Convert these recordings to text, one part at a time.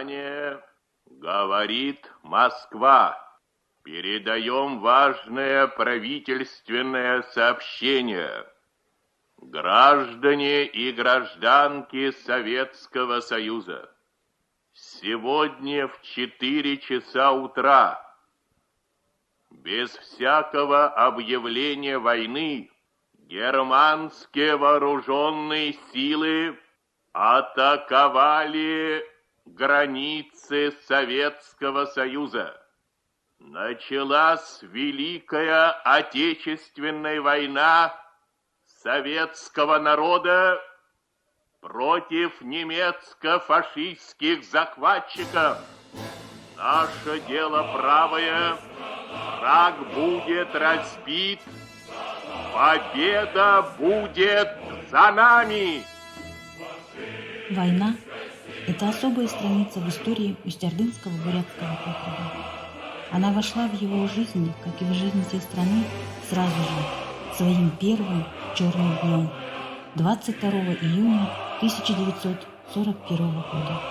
Внимание! Говорит Москва. Передаем важное правительственное сообщение. Граждане и гражданки Советского Союза, сегодня в 4 часа утра, без всякого объявления войны, германские вооруженные силы атаковали границы Советского Союза. Началась Великая Отечественная война советского народа против немецко-фашистских захватчиков. Наше дело правое, враг будет разбит, победа будет за нами. Война – это особая страница в истории Усть-Ордынского бурятского округа. Она вошла в его жизнь, как и в жизнь всей страны, сразу же, своим первым черным днем, 22 июня 1941 года.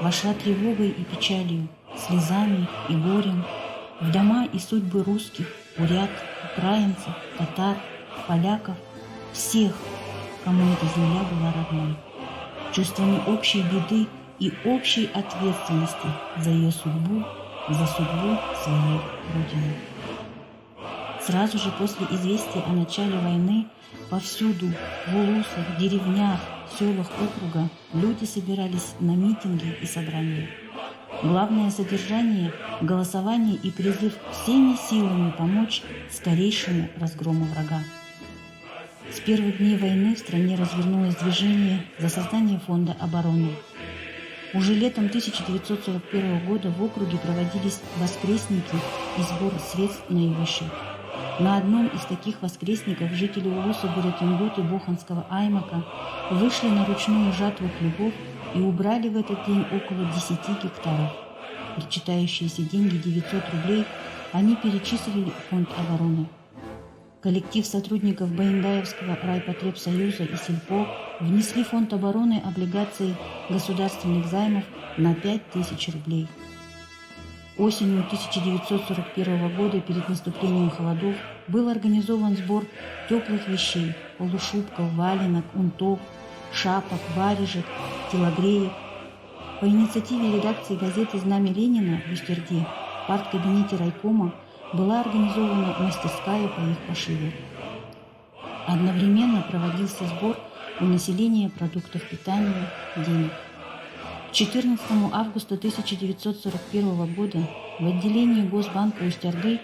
Вошла тревогой и печалью, слезами и горем в дома и судьбы русских, бурят, украинцев, татар, поляков, всех, кому эта земля была родной, чувствами общей беды и общей ответственности за ее судьбу, за судьбу своей Родины. Сразу же после известия о начале войны повсюду, в улусах, деревнях, селах округа люди собирались на митинги и собрания. Главное содержание – голосование и призыв всеми силами помочь скорейшему разгрому врага. С первых дней войны в стране развернулось движение за создание фонда обороны. Уже летом 1941 года в округе проводились воскресники и сбор средств на его счет. На одном из таких воскресников жители улуса Бурятингут и Боханского аймака вышли на ручную жатву хлебов и убрали в этот день около 10 гектаров. Причитающиеся деньги 900 рублей они перечислили в фонд обороны. Коллектив сотрудников Баиндаевского райпотребсоюза и сельпо внесли в фонд обороны облигации государственных займов на 5000 рублей. Осенью 1941 года, перед наступлением холодов, был организован сбор теплых вещей – полушубков, валенок, унтов, шапок, варежек, телогреек. По инициативе редакции газеты «Знамя Ленина» в Усть-Орде в парткабинете райкома была организована мастерская по их пошиву. Одновременно проводился сбор у населения продуктов питания, денег. 14 августа 1941 года в отделении Госбанка Усть-Орды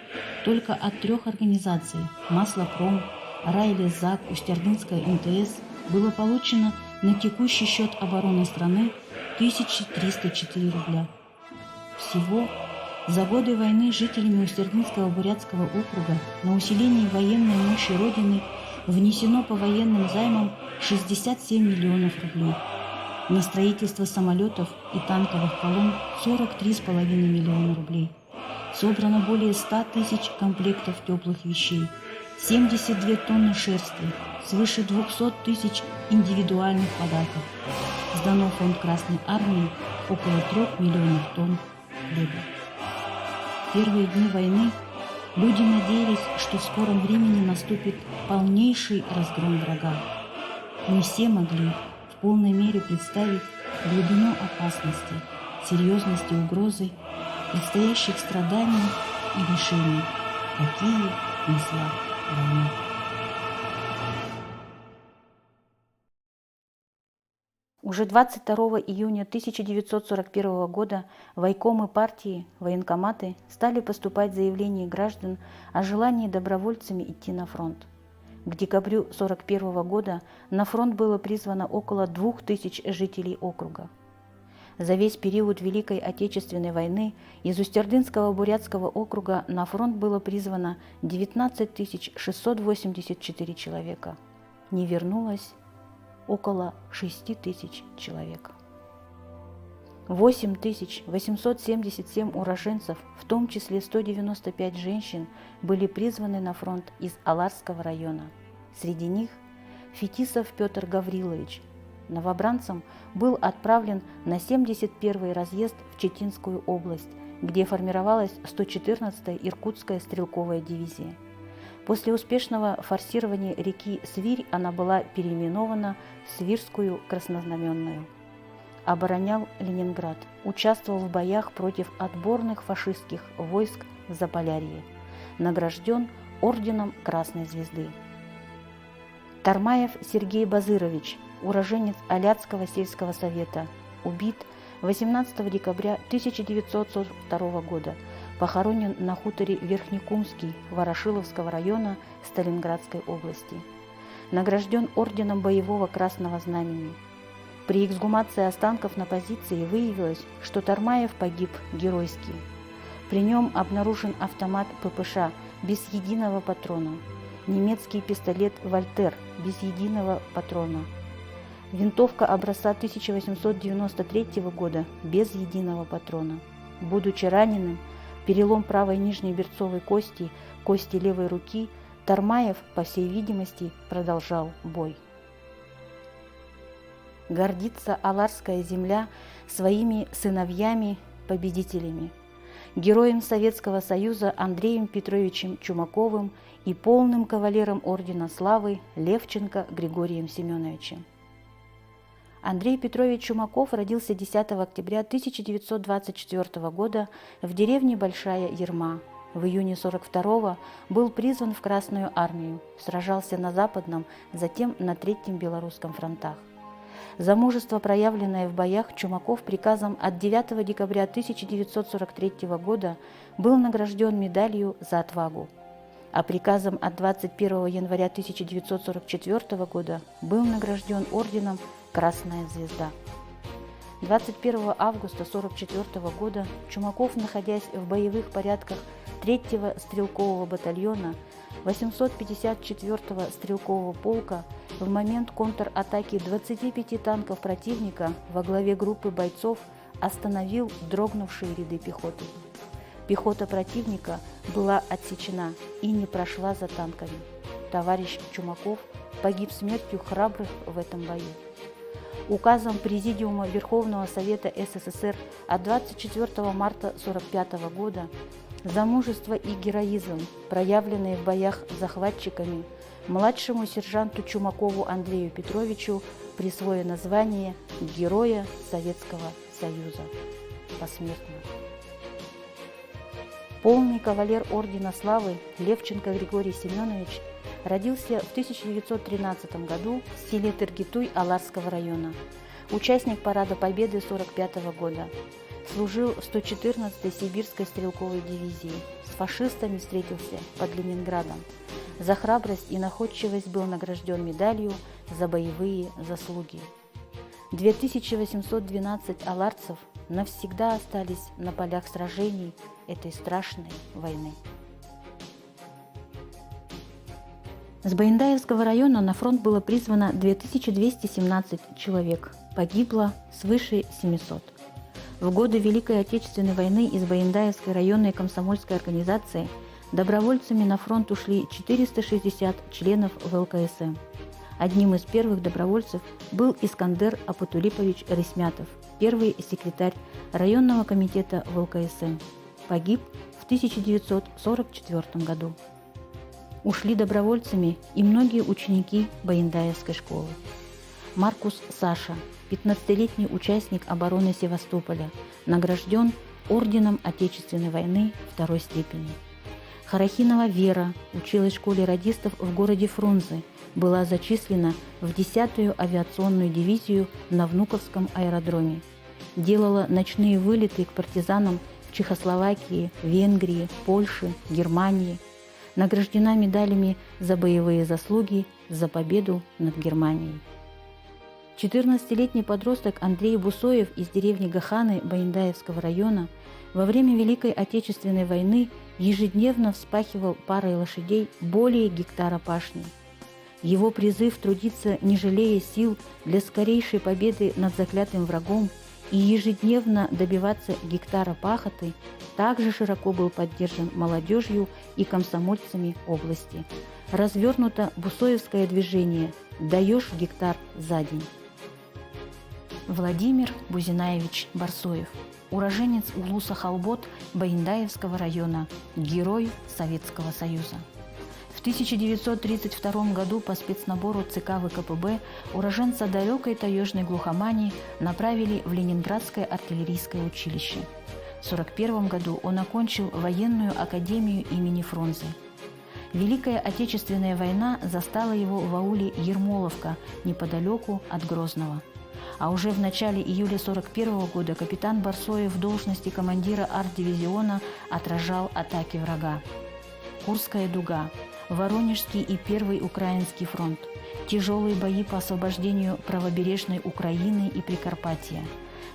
только от 3 организаций «Маслопром», «Райлезак», Усть-Ордынская МТС было получено на текущий счет обороны страны 1304 рубля. Всего за годы войны жителями Усть-Ордынского бурятского округа на усиление военной мощи Родины внесено по военным займам 67 миллионов рублей. На строительство самолетов и танковых колонн 43,5 миллиона рублей. Собрано более 100 тысяч комплектов теплых вещей, 72 тонны шерсти, свыше 200 тысяч индивидуальных подарков. Сдано в фонд Красной Армии около 3 миллионов тонн хлеба. В первые дни войны люди надеялись, что в скором времени наступит полнейший разгром врага. Не все могли в полной мере представить глубину опасности, серьезности угрозы, предстоящих страданий и лишений, какие несла война. Уже 22 июня 1941 года военкомы партии, военкоматы стали поступать заявления граждан о желании добровольцами идти на фронт. К декабрю 1941 года на фронт было призвано около 2000 жителей округа. За весь период Великой Отечественной войны из Усть-Ордынского бурятского округа на фронт было призвано 19 684 человека. Не вернулось около 6000 человек. 8877 уроженцев, в том числе 195 женщин, были призваны на фронт из Аларского района. Среди них Фетисов Петр Гаврилович, новобранцем был отправлен на 71-й разъезд в Читинскую область, где формировалась 114-я Иркутская стрелковая дивизия. После успешного форсирования реки Свирь она была переименована в Свирскую краснознаменную. Оборонял Ленинград, участвовал в боях против отборных фашистских войск в Заполярье, награжден орденом Красной Звезды. Тармаев Сергей Базырович, уроженец Аляцкого сельского совета, убит 18 декабря 1942 года, похоронен на хуторе Верхнекумский Ворошиловского района Сталинградской области. Награжден орденом Боевого Красного Знамени. При эксгумации останков на позиции выявилось, что Тармаев погиб геройски. При нем обнаружен автомат ППШ без единого патрона, немецкий пистолет «Вольтер» без единого патрона, винтовка образца 1893 года без единого патрона. Будучи раненым, перелом правой нижней берцовой кости, кости левой руки, Тармаев, по всей видимости, продолжал бой. Гордится Аларская земля своими сыновьями-победителями, героем Советского Союза Андреем Петровичем Чумаковым и полным кавалером Ордена Славы Левченко Григорием Семеновичем. Андрей Петрович Чумаков родился 10 октября 1924 года в деревне Большая Ерма. В июне 1942 был призван в Красную армию, сражался на Западном, затем на Третьем Белорусском фронтах. За мужество, проявленное в боях, Чумаков приказом от 9 декабря 1943 года был награжден медалью за отвагу, а приказом от 21 января 1944 года был награжден орденом «Красная звезда». 21 августа 1944 года Чумаков, находясь в боевых порядках 3-го стрелкового батальона 854-го стрелкового полка, в момент контратаки 25 танков противника во главе группы бойцов остановил дрогнувшие ряды пехоты. Пехота противника была отсечена и не прошла за танками. Товарищ Чумаков погиб смертью храбрых в этом бою. Указом Президиума Верховного Совета СССР от 24 марта 1945 года за мужество и героизм, проявленные в боях с захватчиками, младшему сержанту Чумакову Андрею Петровичу присвоено звание Героя Советского Союза посмертно. Полный кавалер Ордена Славы Левченко Григорий Семенович родился в 1913 году в селе Тыргитуй Аларского района, участник Парада Победы 1945 года. Служил в 114-й Сибирской стрелковой дивизии. С фашистами встретился под Ленинградом. За храбрость и находчивость был награжден медалью за боевые заслуги. 2812 аларцев навсегда остались на полях сражений этой страшной войны. С Боиндаевского района на фронт было призвано 2217 человек, погибло свыше 700. В годы Великой Отечественной войны из Боиндаевской районной комсомольской организации добровольцами на фронт ушли 460 членов ВЛКСМ. Одним из первых добровольцев был Искандер Апатулипович Ресмятов, первый секретарь районного комитета ВЛКСМ. Погиб в 1944 году. Ушли добровольцами и многие ученики Боиндаевской школы. Маркус Саша, 15-летний участник обороны Севастополя, награжден орденом Отечественной войны второй степени. Харахинова Вера училась в школе радистов в городе Фрунзе, была зачислена в 10-ю авиационную дивизию на Внуковском аэродроме. Делала ночные вылеты к партизанам в Чехословакии, Венгрии, Польше, Германии. Награждена медалями за боевые заслуги за победу над Германией. 14-летний подросток Андрей Бусоев из деревни Гаханы Боиндаевского района во время Великой Отечественной войны ежедневно вспахивал парой лошадей более гектара пашни. Его призыв трудиться, не жалея сил, для скорейшей победы над заклятым врагом и ежедневно добиваться гектара пахоты также широко был поддержан молодежью и комсомольцами области. Развернуто бусоевское движение «Даешь гектар за день». Владимир Бузинаевич Барсоев, уроженец Улуса-Халбот Баяндаевского района, герой Советского Союза. В 1932 году по спецнабору ЦК ВКПБ уроженца далекой таежной глухомани направили в Ленинградское артиллерийское училище. В 1941 году он окончил военную академию имени Фрунзе. Великая Отечественная война застала его в ауле Ермоловка, неподалеку от Грозного. А уже в начале июля 1941 года капитан Барсоев в должности командира арт-дивизиона отражал атаки врага. Курская дуга, Воронежский и Первый Украинский фронт, тяжелые бои по освобождению правобережной Украины и Прикарпатья,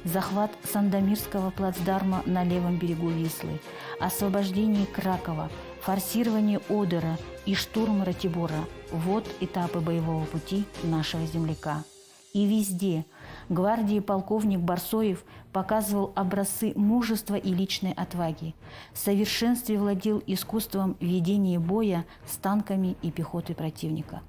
захват Сандомирского плацдарма на левом берегу Вислы, освобождение Кракова, форсирование Одера и штурм Ратибора – вот этапы боевого пути нашего земляка. И везде гвардии полковник Барсоев показывал образцы мужества и личной отваги, в совершенстве владел искусством ведения боя с танками и пехотой противника.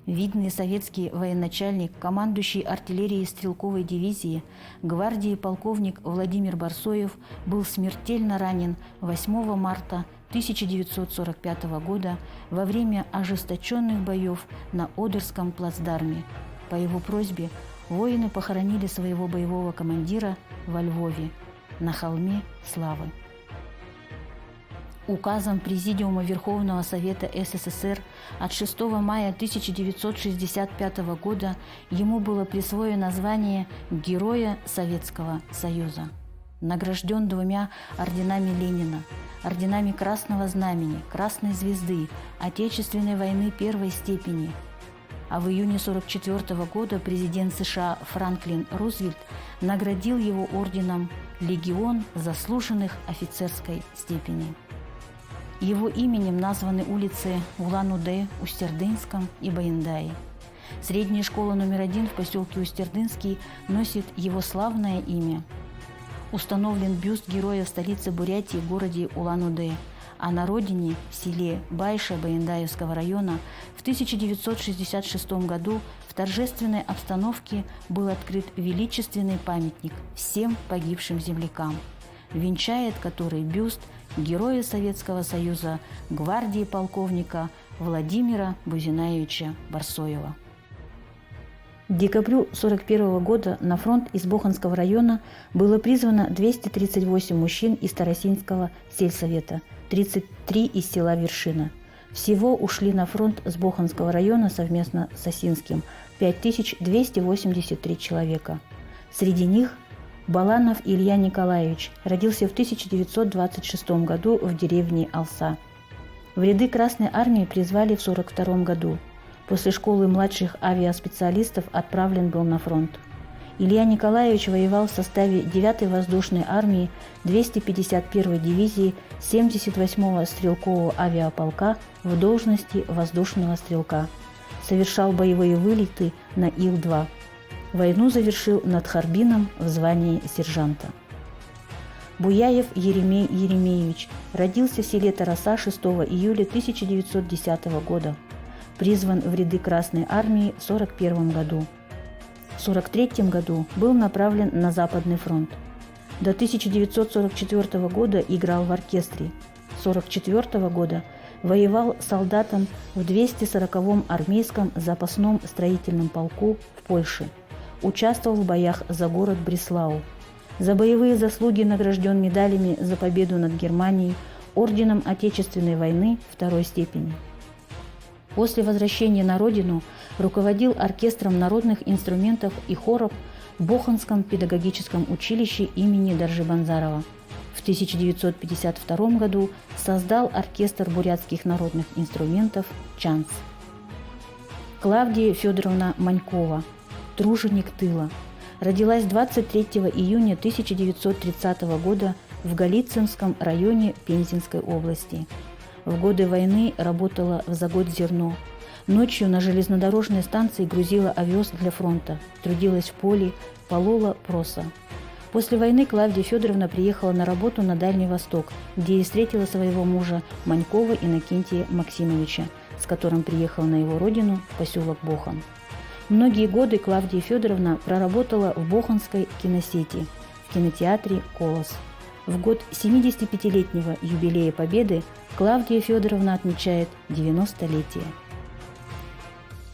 Видный советский военачальник, командующий артиллерией стрелковой дивизии гвардии полковник Владимир Барсоев был смертельно ранен 8 марта 1945 года во время ожесточенных боев на Одерском плацдарме. По его просьбе воины похоронили своего боевого командира во Львове, на холме Славы. Указом Президиума Верховного Совета СССР от 6 мая 1965 года ему было присвоено звание Героя Советского Союза. Награжден 2 орденами Ленина, орденами Красного Знамени, Красной Звезды, Отечественной войны первой степени. А в июне 1944 года президент США Франклин Рузвельт наградил его орденом «Легион заслуженных офицерской степени». Его именем названы улицы в Улан-Удэ, Усть-Ордынском и Баяндае. Средняя школа номер 1 в поселке Усть-Ордынский носит его славное имя. Установлен бюст героя в столице Бурятии, городе Улан-Удэ, а на родине, в селе Байша Баяндаевского района, в 1966 году в торжественной обстановке был открыт величественный памятник всем погибшим землякам, венчает который бюст Героя Советского Союза гвардии полковника Владимира Бузинаевича Барсоева. К декабрю 1941 года на фронт из Боханского района было призвано 238 мужчин из Тарасинского сельсовета, 33 из села Вершина. Всего ушли на фронт с Боханского района совместно с Осинским 5283 человека. Среди них Баланов Илья Николаевич родился в 1926 году в деревне Алса. В ряды Красной армии призвали в 1942 году. После школы младших авиаспециалистов отправлен был на фронт. Илья Николаевич воевал в составе 9-й воздушной армии 251-й дивизии 78-го стрелкового авиаполка в должности воздушного стрелка. Совершал боевые вылеты на Ил-2. Войну завершил над Харбином в звании сержанта. Буяев Еремей Еремеевич родился в селе Тараса 6 июля 1910 года. Призван в ряды Красной армии в 1941 году. В 1943 году был направлен на Западный фронт. До 1944 года играл в оркестре. С 1944 года воевал солдатом в 240-м армейском запасном строительном полку в Польше. Участвовал в боях за город Бреслау. За боевые заслуги награжден медалями за победу над Германией, орденом Отечественной войны второй степени. После возвращения на родину руководил оркестром народных инструментов и хоров в Боханском педагогическом училище имени Доржибанзарова. В 1952 году создал оркестр бурятских народных инструментов «Чанс». Клавдия Федоровна Манькова, труженик тыла, родилась 23 июня 1930 года в Голицынском районе Пензенской области. В годы войны работала в Заготзерно. Ночью на железнодорожной станции грузила овес для фронта, трудилась в поле, полола проса. После войны Клавдия Федоровна приехала на работу на Дальний Восток, где и встретила своего мужа Манькова Иннокентия Максимовича, с которым приехала на его родину в поселок Бохан. Многие годы Клавдия Федоровна проработала в Боханской киносети, в кинотеатре «Колос». В год 75-летнего юбилея Победы Клавдия Федоровна отмечает 90-летие.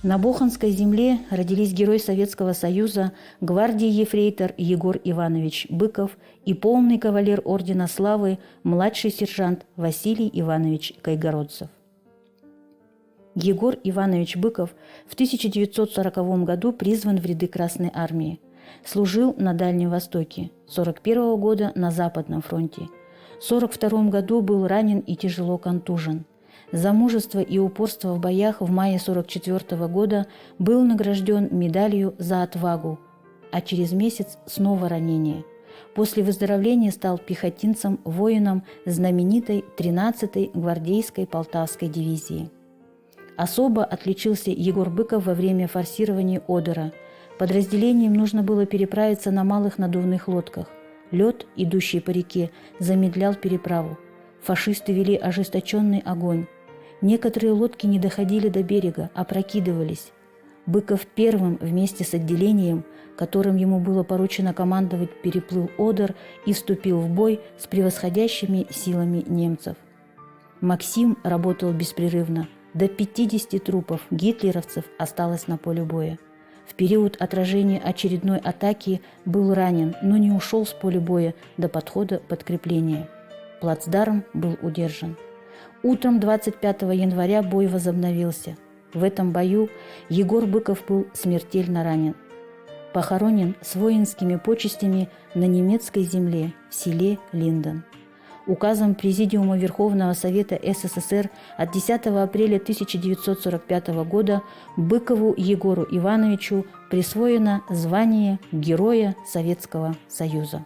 На Боханской земле родились герой Советского Союза, гвардии-ефрейтор Егор Иванович Быков и полный кавалер Ордена Славы младший сержант Василий Иванович Кайгородцев. Егор Иванович Быков в 1940 году призван в ряды Красной Армии. Служил на Дальнем Востоке, 1941 года на Западном фронте. В 1942 году был ранен и тяжело контужен. За мужество и упорство в боях в мае 1944 года был награжден медалью «За отвагу», а через месяц снова ранение. После выздоровления стал пехотинцем, воином знаменитой 13-й гвардейской Полтавской дивизии. Особо отличился Егор Быков во время форсирования Одера. Подразделениям нужно было переправиться на малых надувных лодках. Лед, идущий по реке, замедлял переправу. Фашисты вели ожесточенный огонь. Некоторые лодки не доходили до берега, опрокидывались. Быков первым вместе с отделением, которым ему было поручено командовать, переплыл Одер и вступил в бой с превосходящими силами немцев. Максим работал беспрерывно. До 50 трупов гитлеровцев осталось на поле боя. В период отражения очередной атаки был ранен, но не ушел с поля боя до подхода подкрепления. Плацдарм был удержан. Утром 25 января бой возобновился. В этом бою Егор Быков был смертельно ранен. Похоронен с воинскими почестями на немецкой земле в селе Линден. Указом Президиума Верховного Совета СССР от 10 апреля 1945 года Быкову Егору Ивановичу присвоено звание Героя Советского Союза.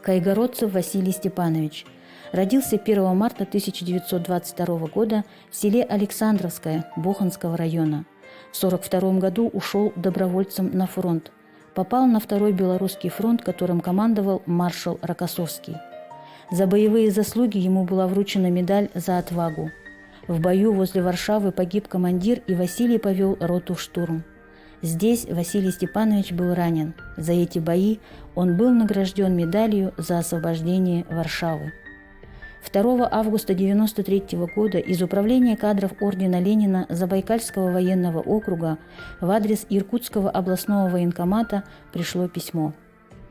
Кайгородцев Василий Степанович родился 1 марта 1922 года в селе Александровское Боханского района. В 1942 году ушел добровольцем на фронт. Попал на Второй Белорусский фронт, которым командовал маршал Рокоссовский. За боевые заслуги ему была вручена медаль «За отвагу». В бою возле Варшавы погиб командир, и Василий повел роту в штурм. Здесь Василий Степанович был ранен. За эти бои он был награжден медалью за освобождение Варшавы. 2 августа 1993 года из Управления кадров Ордена Ленина Забайкальского военного округа в адрес Иркутского областного военкомата пришло письмо.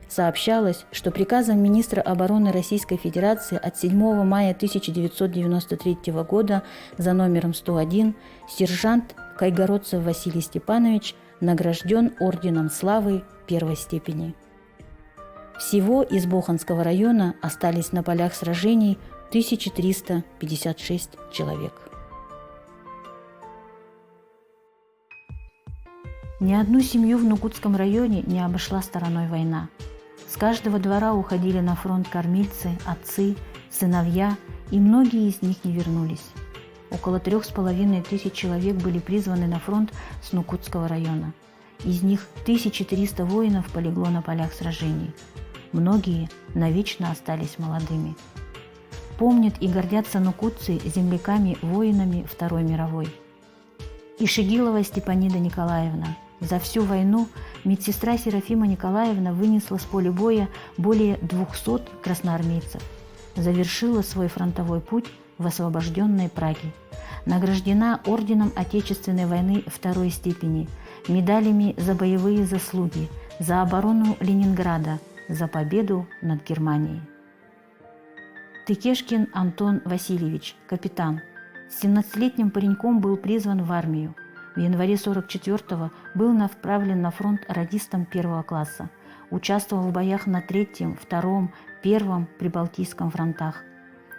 Сообщалось, что приказом министра обороны Российской Федерации от 7 мая 1993 года за номером 101 сержант Кайгородцев Василий Степанович награжден Орденом Славы первой степени. Всего из Боханского района остались на полях сражений 1356 человек. Ни одну семью в Нукутском районе не обошла стороной война. С каждого двора уходили на фронт кормильцы, отцы, сыновья, и многие из них не вернулись. Около 3500 человек были призваны на фронт с Нукутского района. Из них 1300 воинов полегло на полях сражений. Многие навечно остались молодыми. Помнят и гордятся нукутцы земляками-воинами Второй мировой. Ишигилова Степанида Николаевна. За всю войну медсестра Серафима Николаевна вынесла с поля боя более 200 красноармейцев. Завершила свой фронтовой путь в освобожденной Праге. Награждена Орденом Отечественной войны второй степени, медалями за боевые заслуги, за оборону Ленинграда, за победу над Германией. Тыкешкин Антон Васильевич, капитан. С 17-летним пареньком был призван в армию. В январе 1944-го был направлен на фронт радистом первого класса. Участвовал в боях на Третьем, Втором, Первом Прибалтийском фронтах.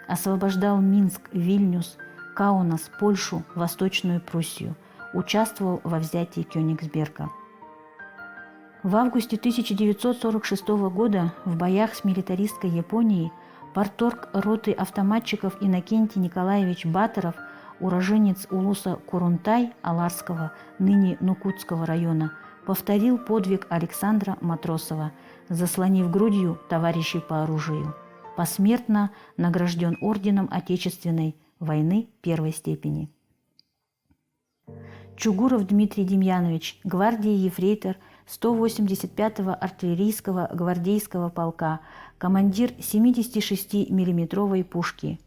Освобождал Минск, Вильнюс, Каунас, Польшу, Восточную Пруссию. Участвовал во взятии Кёнигсберга. В августе 1946 года в боях с милитаристской Японией парторг роты автоматчиков Иннокентий Николаевич Баторов, уроженец улуса Курунтай Аларского, ныне Нукутского района, повторил подвиг Александра Матросова, заслонив грудью товарищей по оружию. Посмертно награжден Орденом Отечественной войны первой степени. Чугуров Дмитрий Демьянович, гвардии ефрейтор 185-го артиллерийского гвардейского полка, командир 76 миллиметровой пушки.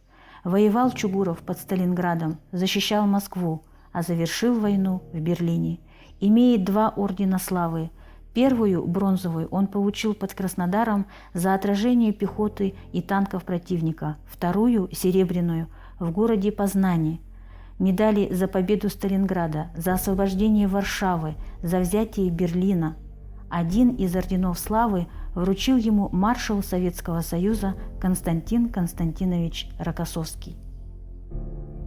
Воевал Чугуров под Сталинградом, защищал Москву, а завершил войну в Берлине. Имеет 2 ордена славы. Первую, бронзовую, он получил под Краснодаром за отражение пехоты и танков противника, вторую, серебряную, в городе Познани. Медали за победу Сталинграда, за освобождение Варшавы, за взятие Берлина. Один из орденов славы вручил ему маршал Советского Союза Константин Константинович Рокоссовский.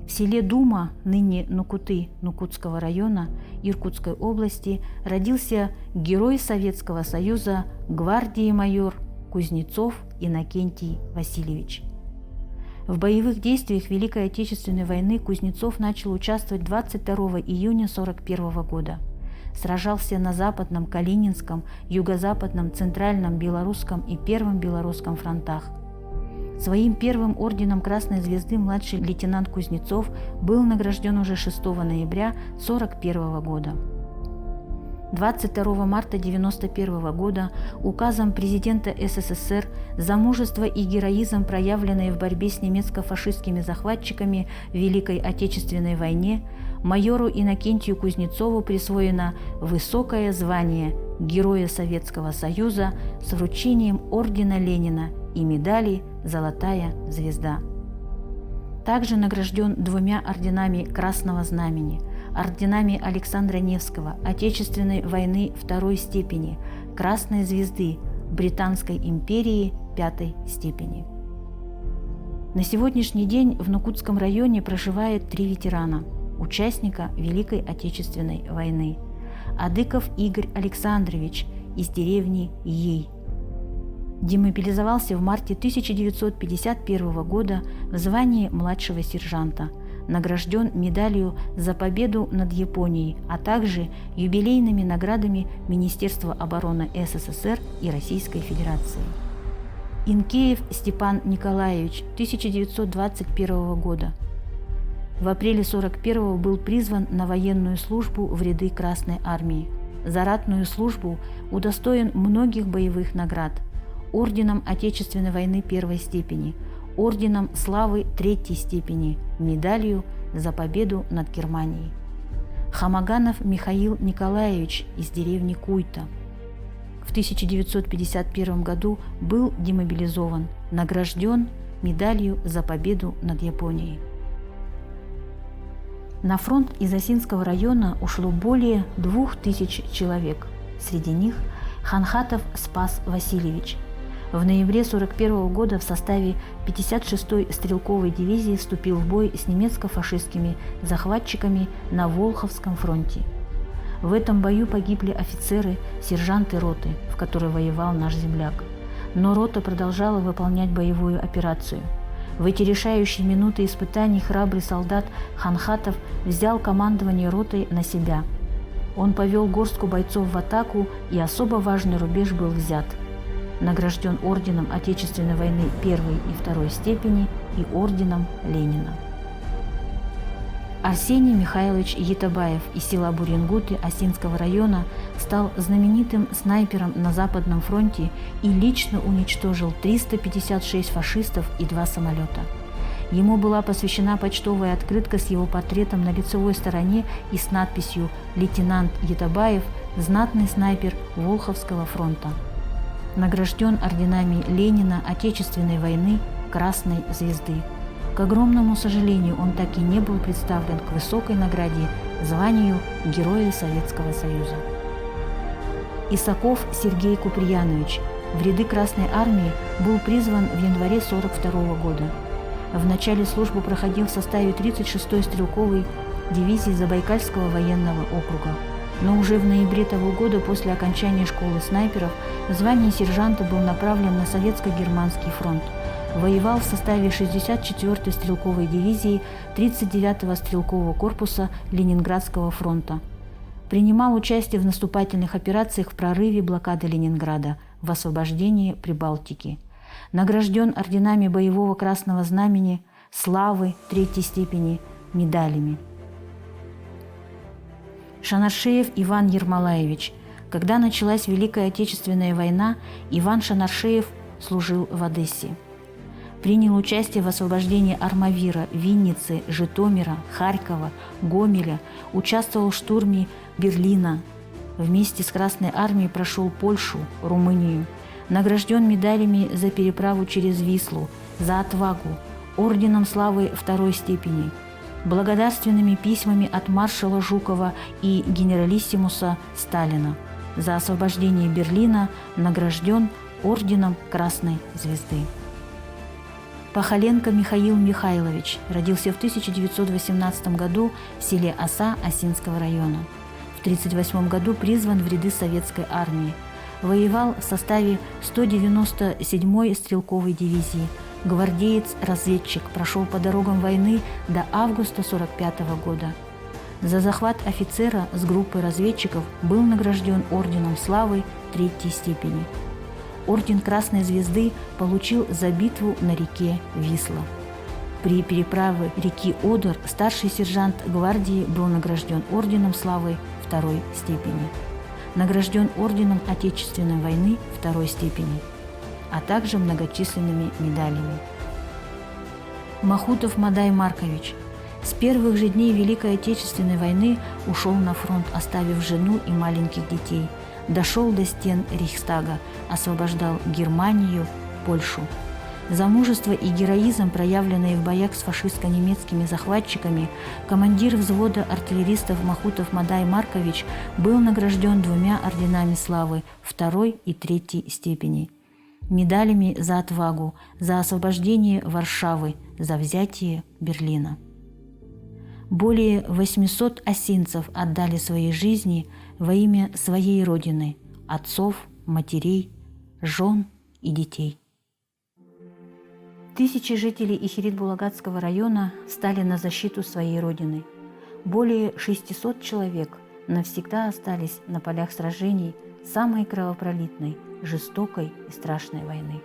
В селе Дума, ныне Нукуты, Нукутского района Иркутской области, родился герой Советского Союза, гвардии майор Кузнецов Иннокентий Васильевич. В боевых действиях Великой Отечественной войны Кузнецов начал участвовать 22 июня 1941 года. Сражался на Западном, Калининском, Юго-Западном, Центральном, Белорусском и Первом Белорусском фронтах. Своим первым орденом Красной Звезды младший лейтенант Кузнецов был награжден уже 6 ноября 1941 года. 22 марта 1991 года указом президента СССР за мужество и героизм, проявленные в борьбе с немецко-фашистскими захватчиками в Великой Отечественной войне, майору Иннокентию Кузнецову присвоено высокое звание Героя Советского Союза с вручением ордена Ленина и медали «Золотая звезда». Также награжден 2 орденами Красного Знамени, орденами Александра Невского, Отечественной войны 2-й степени, Красной Звезды, Британской империи 5-й степени. На сегодняшний день в Нукутском районе проживает 3 ветерана, участника Великой Отечественной войны. Адыков Игорь Александрович из деревни Ей. Демобилизовался в марте 1951 года в звании младшего сержанта, награжден медалью за победу над Японией, а также юбилейными наградами Министерства обороны СССР и Российской Федерации. Инкеев Степан Николаевич, 1921 года. В апреле 1941 был призван на военную службу в ряды Красной Армии. За ратную службу удостоен многих боевых наград: орденом Отечественной войны 1-й степени, орденом славы 3-й степени, медалью за победу над Германией. Хамаганов Михаил Николаевич из деревни Куйта. В 1951 году был демобилизован, награжден медалью за победу над Японией. На фронт из Осинского района ушло более 2000 человек. Среди них Ханхатов Спас Васильевич. В ноябре 1941 года в составе 56-й стрелковой дивизии вступил в бой с немецко-фашистскими захватчиками на Волховском фронте. В этом бою погибли офицеры, сержанты роты, в которой воевал наш земляк. Но рота продолжала выполнять боевую операцию. В эти решающие минуты испытаний храбрый солдат Ханхатов взял командование ротой на себя. Он повел горстку бойцов в атаку, и особо важный рубеж был взят. Награжден орденом Отечественной войны 1-й и 2-й степени и орденом Ленина. Арсений Михайлович Етабаев из села Буренгуты Осинского района стал знаменитым снайпером на Западном фронте и лично уничтожил 356 фашистов и 2 самолета. Ему была посвящена почтовая открытка с его портретом на лицевой стороне и с надписью «Лейтенант Етабаев, знатный снайпер Волховского фронта». Награжден орденами Ленина, Отечественной войны, Красной Звезды. К огромному сожалению, он так и не был представлен к высокой награде, званию Героя Советского Союза. Исаков Сергей Куприянович в ряды Красной Армии был призван в январе 1942 года. В начале службы проходил в составе 36-й стрелковой дивизии Забайкальского военного округа. Но уже в ноябре того года, после окончания школы снайперов, в звании сержанта был направлен на Советско-Германский фронт. Воевал в составе 64-й стрелковой дивизии 39-го стрелкового корпуса Ленинградского фронта. Принимал участие в наступательных операциях в прорыве блокады Ленинграда, в освобождении Прибалтики. Награжден орденами Боевого Красного Знамени, Славы 3-й степени, медалями. Шанаршеев Иван Ермолаевич. Когда началась Великая Отечественная война, Иван Шанаршеев служил в Одессе. Принял участие в освобождении Армавира, Винницы, Житомира, Харькова, Гомеля, участвовал в штурме Берлина. Вместе с Красной армией прошел Польшу, Румынию. Награжден медалями за переправу через Вислу, за отвагу, орденом славы второй степени, благодарственными письмами от маршала Жукова и генералиссимуса Сталина. За освобождение Берлина награжден орденом Красной звезды. Пахаленко Михаил Михайлович родился в 1918 году в селе Оса Осинского района. В 1938 году призван в ряды советской армии. Воевал в составе 197-й стрелковой дивизии. Гвардеец-разведчик, прошел по дорогам войны до августа 1945 года. За захват офицера с группой разведчиков был награжден орденом славы третьей степени. Орден Красной звезды получил за битву на реке Висла. При переправе реки Одер старший сержант гвардии был награжден орденом славы второй степени. Награжден орденом Отечественной войны второй степени, а также многочисленными медалями. Махутов Мадай Маркович с первых же дней Великой Отечественной войны ушел на фронт, оставив жену и маленьких детей. Дошел до стен Рейхстага, освобождал Германию, Польшу. За мужество и героизм, проявленные в боях с фашистско-немецкими захватчиками, командир взвода артиллеристов Махутов Мадай Маркович был награжден 2 орденами славы второй и третьей степени, медалями за отвагу, за освобождение Варшавы, за взятие Берлина. Более 800 осинцев отдали свои жизни во имя своей родины, отцов, матерей, жен и детей. Тысячи жителей Ихирит-Булагатского района стали на защиту своей родины. Более 600 человек навсегда остались на полях сражений самой кровопролитной, жестокой и страшной войны.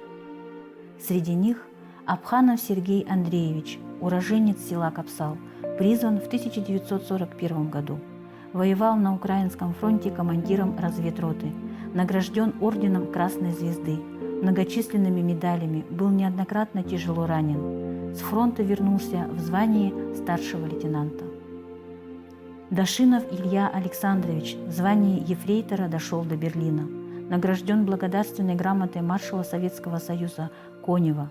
Среди них Абханов Сергей Андреевич, уроженец села Капсал, призван в 1941 году. Воевал на Украинском фронте командиром разведроты, награжден орденом Красной звезды, многочисленными медалями, был неоднократно тяжело ранен. С фронта вернулся в звании старшего лейтенанта. Дашинов Илья Александрович в звании ефрейтора дошел до Берлина. Награжден благодарственной грамотой маршала Советского Союза Конева,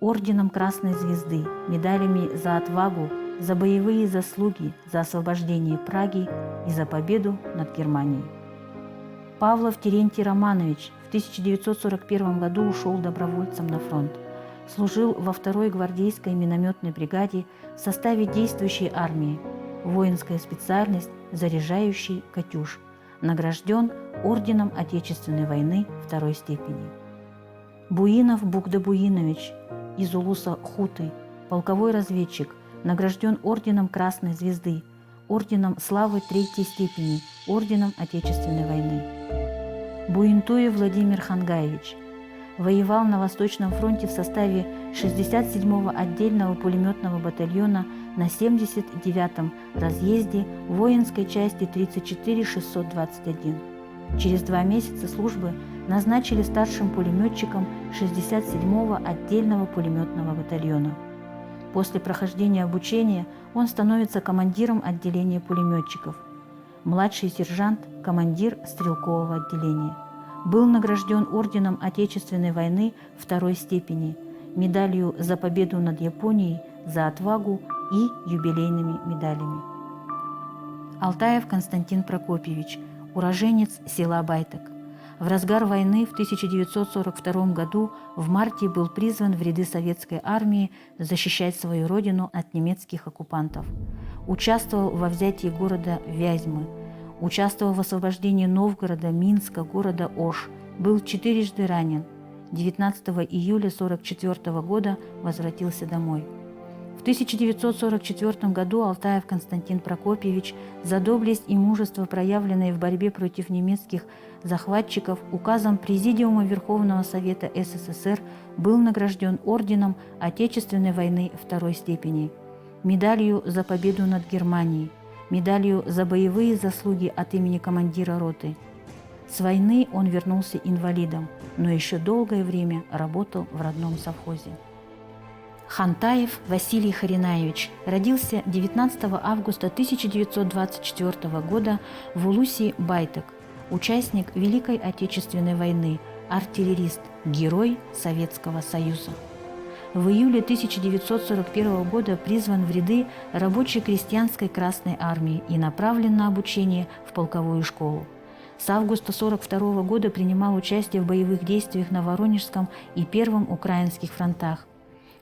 орденом Красной звезды, медалями за отвагу, за боевые заслуги, за освобождение Праги и за победу над Германией. Павлов Терентий Романович в 1941 году ушел добровольцем на фронт. Служил во 2-й гвардейской минометной бригаде в составе действующей армии, воинская специальность заряжающий «Катюш», награжден орденом Отечественной войны второй степени. Буинов Бугда Буинович из Улуса Хуты, полковой разведчик, награжден орденом Красной звезды, орденом славы третьей степени, орденом Отечественной войны. Буинтуев Владимир Хангаевич воевал на Восточном фронте в составе 67-го отдельного пулеметного батальона на 79-м разъезде воинской части 34621. Через 2 месяца службы назначили старшим пулеметчиком 67-го отдельного пулеметного батальона. После прохождения обучения он становится командиром отделения пулеметчиков, младший сержант, командир стрелкового отделения. Был награжден орденом Отечественной войны второй степени, медалью за победу над Японией, за отвагу и юбилейными медалями. Алтаев Константин Прокопьевич, уроженец села Байтак. В разгар войны в 1942 году в марте был призван в ряды советской армии защищать свою родину от немецких оккупантов. Участвовал во взятии города Вязьмы, участвовал в освобождении Новгорода, Минска, города Ош, был 4-жды ранен. 19 июля 1944 года возвратился домой. В 1944 году Алтаев Константин Прокопьевич за доблесть и мужество, проявленные в борьбе против немецких захватчиков, указом Президиума Верховного Совета СССР был награжден орденом Отечественной войны второй степени, медалью за победу над Германией, медалью за боевые заслуги от имени командира роты. С войны он вернулся инвалидом, но еще долгое время работал в родном совхозе. Хантаев Василий Харинаевич родился 19 августа 1924 года в Улусе Байтак, участник Великой Отечественной войны, артиллерист, герой Советского Союза. В июле 1941 года призван в ряды рабоче-крестьянской Красной армии и направлен на обучение в полковую школу. С августа 1942 года принимал участие в боевых действиях на Воронежском и Первом Украинских фронтах.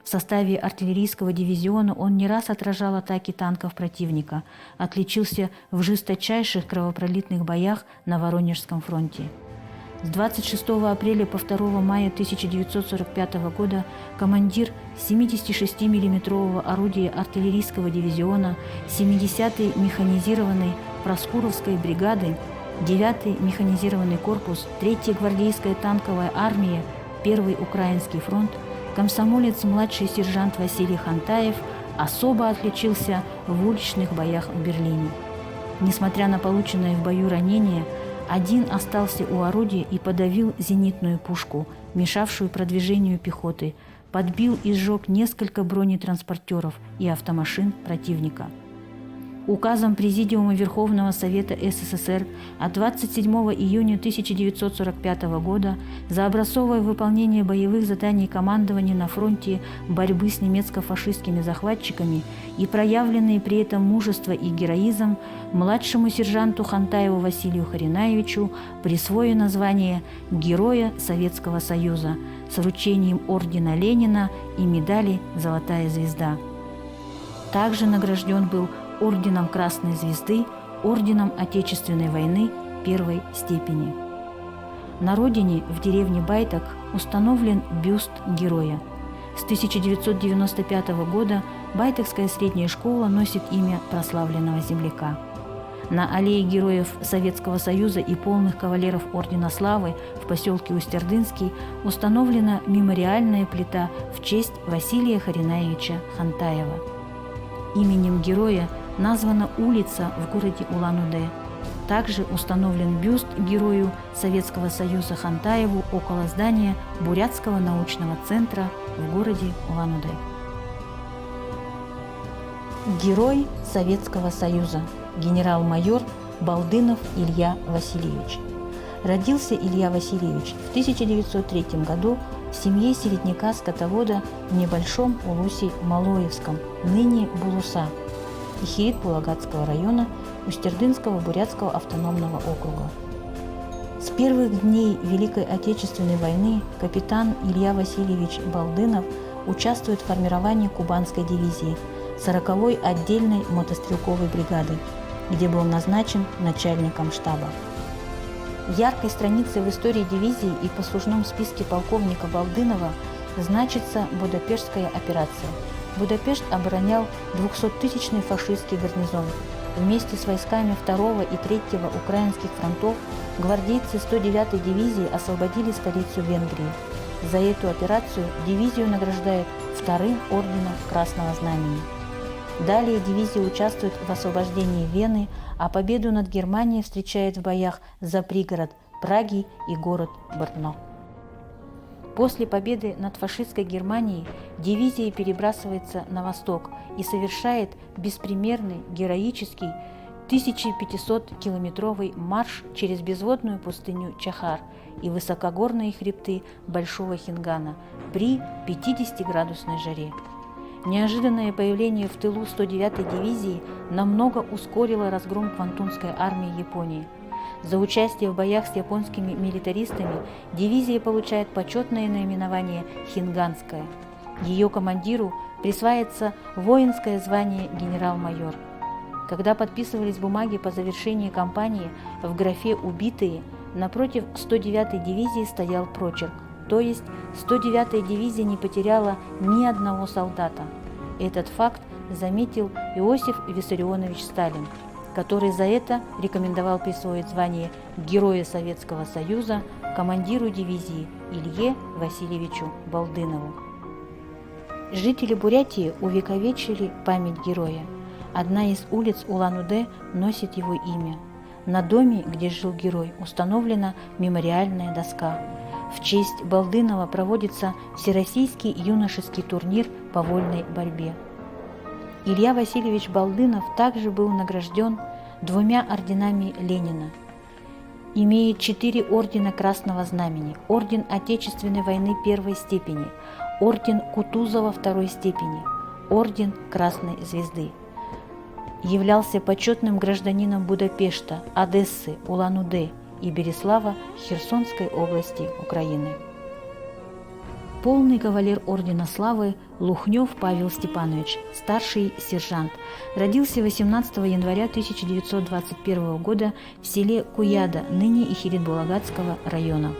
В составе артиллерийского дивизиона он не раз отражал атаки танков противника, отличился в жесточайших кровопролитных боях на Воронежском фронте. С 26 апреля по 2 мая 1945 года командир 76 миллиметрового орудия артиллерийского дивизиона 70-й механизированной Проскуровской бригады, 9-й механизированный корпус, 3-я гвардейская танковая армия, 1-й Украинский фронт, комсомолец младший сержант Василий Хантаев особо отличился в уличных боях в Берлине. Несмотря на полученное в бою ранение, один остался у орудия и подавил зенитную пушку, мешавшую продвижению пехоты, подбил и сжег несколько бронетранспортеров и автомашин противника. Указом Президиума Верховного Совета СССР от 27 июня 1945 года за образцовое выполнение боевых заданий командования на фронте борьбы с немецко-фашистскими захватчиками и проявленные при этом мужество и героизм младшему сержанту Хантаеву Василию Харинаевичу присвоено звание Героя Советского Союза с вручением ордена Ленина и медали «Золотая звезда». Также награжден был орденом Красной Звезды, орденом Отечественной войны первой степени. На родине, в деревне Байтак, установлен бюст героя. С 1995 года Байтакская средняя школа носит имя прославленного земляка. На аллее героев Советского Союза и полных кавалеров Ордена Славы в поселке Усть-Ордынский установлена мемориальная плита в честь Василия Харинаевича Хантаева. Именем героя названа улица в городе Улан-Удэ. Также установлен бюст герою Советского Союза Хантаеву около здания Бурятского научного центра в городе Улан-Удэ. Герой Советского Союза, генерал-майор Балдынов Илья Васильевич. Родился Илья Васильевич в 1903 году в семье середняка-скотовода в небольшом Улусе Малоевском, ныне Булуса, Ихирит-Булагатского района Усть-Ордынского Бурятского автономного округа. С первых дней Великой Отечественной войны капитан Илья Васильевич Балдынов участвует в формировании Кубанской дивизии 40-й отдельной мотострелковой бригады, где был назначен начальником штаба. Яркой страницей в истории дивизии и послужном списке полковника Балдынова значится Будапештская операция. Будапешт оборонял 200-тысячный фашистский гарнизон. Вместе с войсками 2-го и 3-го украинских фронтов гвардейцы 109-й дивизии освободили столицу Венгрии. За эту операцию дивизию награждают 2-м орденом Красного Знамени. Далее дивизия участвует в освобождении Вены, а победу над Германией встречает в боях за пригород Праги и город Брно. После победы над фашистской Германией дивизия перебрасывается на восток и совершает беспримерный, героический 1500-километровый марш через безводную пустыню Чахар и высокогорные хребты Большого Хингана при 50-градусной жаре. Неожиданное появление в тылу 109-й дивизии намного ускорило разгром Квантунской армии Японии. За участие в боях с японскими милитаристами дивизия получает почетное наименование «Хинганская». Ее командиру присваивается воинское звание генерал-майор. Когда подписывались бумаги по завершении кампании, в графе «Убитые» напротив 109-й дивизии стоял прочерк, то есть 109-я дивизия не потеряла ни одного солдата. Этот факт заметил Иосиф Виссарионович Сталин, который за это рекомендовал присвоить звание Героя Советского Союза командиру дивизии Илье Васильевичу Балдынову. Жители Бурятии увековечили память героя. Одна из улиц Улан-Удэ носит его имя. На доме, где жил герой, установлена мемориальная доска. В честь Балдынова проводится Всероссийский юношеский турнир по вольной борьбе. Илья Васильевич Балдынов также был награжден 2 орденами Ленина. Имеет 4 ордена Красного Знамени, орден Отечественной войны 1 степени, орден Кутузова 2 степени, орден Красной Звезды. Являлся почетным гражданином Будапешта, Одессы, Улан-Удэ и Береслава Херсонской области Украины. Полный кавалер Ордена Славы Лухнев Павел Степанович, старший сержант, родился 18 января 1921 года в селе Куяда, ныне Ихирит-Булагатского района.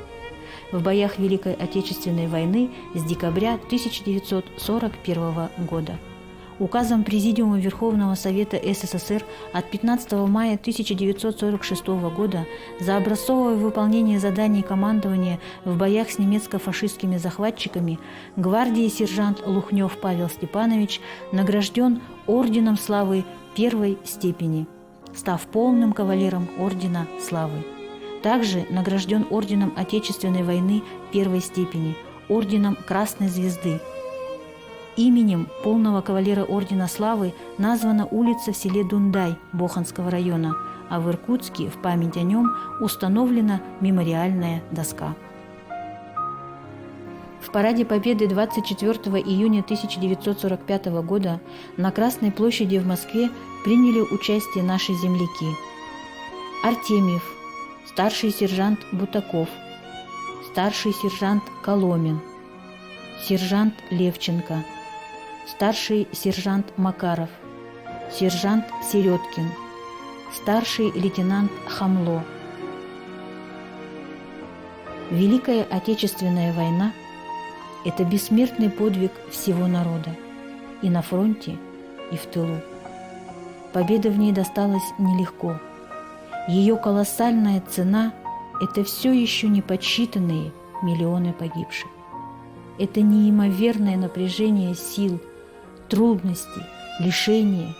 В боях Великой Отечественной войны с декабря 1941 года. Указом Президиума Верховного Совета СССР от 15 мая 1946 года за образцовое выполнение заданий командования в боях с немецко-фашистскими захватчиками гвардии сержант Лухнев Павел Степанович награжден Орденом Славы 1 степени, став полным кавалером Ордена Славы. Также награжден Орденом Отечественной войны 1 степени, Орденом Красной Звезды. Именем полного кавалера Ордена Славы названа улица в селе Дундай Боханского района, а в Иркутске в память о нем установлена мемориальная доска. В параде Победы 24 июня 1945 года на Красной площади в Москве приняли участие наши земляки: Артемьев, старший сержант Бутаков, старший сержант Коломин, сержант Левченко, старший сержант Макаров, сержант Середкин, старший лейтенант Хамло. Великая Отечественная война – это бессмертный подвиг всего народа, и на фронте, и в тылу. Победа в ней досталась нелегко. Ее колоссальная цена – это все еще не подсчитанные миллионы погибших. Это неимоверное напряжение сил, трудности, лишения,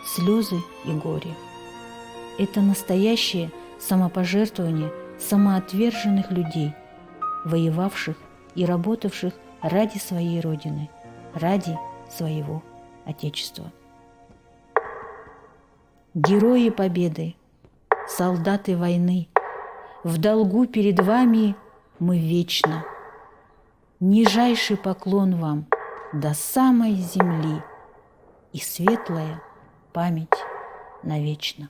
слезы и горе. Это настоящее самопожертвование самоотверженных людей, воевавших и работавших ради своей Родины, ради своего Отечества. Герои Победы, солдаты войны, в долгу перед вами мы вечно. Нижайший поклон вам до самой земли и светлая память навечно.